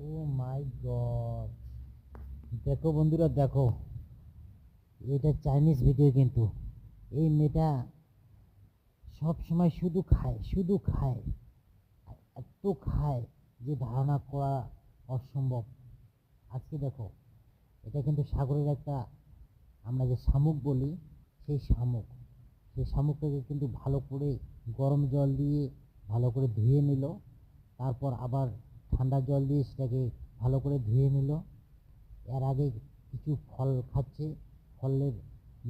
ও মাই god, দেখো বন্ধুরা দেখো, এটা চাইনিজ ভিডিও কিন্তু এই মেয়েটা সব সময় শুধু খায় শুধু খায়, এত খায় যে ধারণা করা অসম্ভব। আজকে দেখো, এটা কিন্তু সাগরের একটা, আমরা যে শামুক বলি, সেই শামুক, সেই শামুকটাকে কিন্তু ভালো করে গরম জল দিয়ে ভালো করে ধুয়ে নিল, তারপর আবার ঠান্ডা জল দিয়ে সেটাকে ভালো করে ধুয়ে নিল। এর আগে কিছু ফল খাচ্ছে, ফলের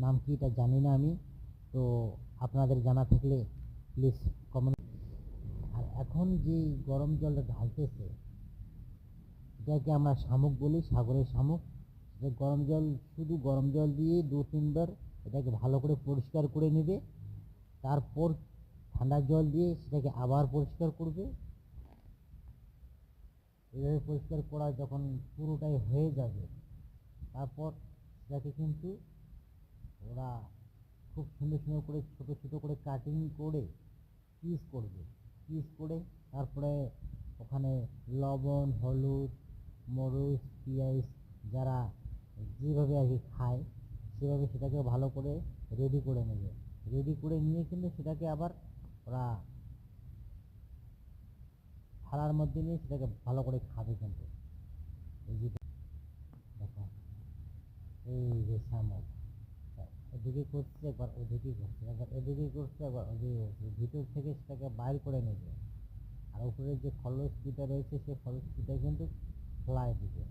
নাম কি এটা জানি না আমি, তো আপনাদের জানা থাকলে প্লিজ কমেন্ট। আর এখন যে গরম জলটা ঢালতেছে, এটাকে আমরা শামুক বলি, সাগরের শামুক। সেটা গরম জল, শুধু গরম জল দিয়ে 2-3 বার এটাকে ভালো করে পরিষ্কার করে নেবে, তারপর ঠান্ডা জল দিয়ে সেটাকে আবার পরিষ্কার করবে। এভাবে পরিষ্কার করা যখন পুরোটাই হয়ে যাবে, তারপর সেটাকে কিন্তু ওরা খুব সুন্দর সুন্দর করে ছোটো ছোটো করে কাটিং করে পিস করবে, পিস করে তারপরে ওখানে লবণ, হলুদ, মরিচ, পেঁয়াজ, যারা যেভাবে আর কি খায় সেভাবে সেটাকে ভালো করে রেডি করে নেবে। রেডি করে নিয়ে কিন্তু সেটাকে আবার ওরা থালার মধ্যে নিয়ে সেটাকে ভালো করে খাবে কিন্তু। এই যে দেখো, এই যে শামুক, এদিকে করছে একবার ওদিকে করছে, একবার এদিকে করছে একবার ওদিকে করছে, ভিতর থেকে সেটাকে বাইর করে নেবে। আর উপরে যে খরলসপিটা রয়েছে সেই খরলসপিটা কিন্তু ফেলায় দিবে।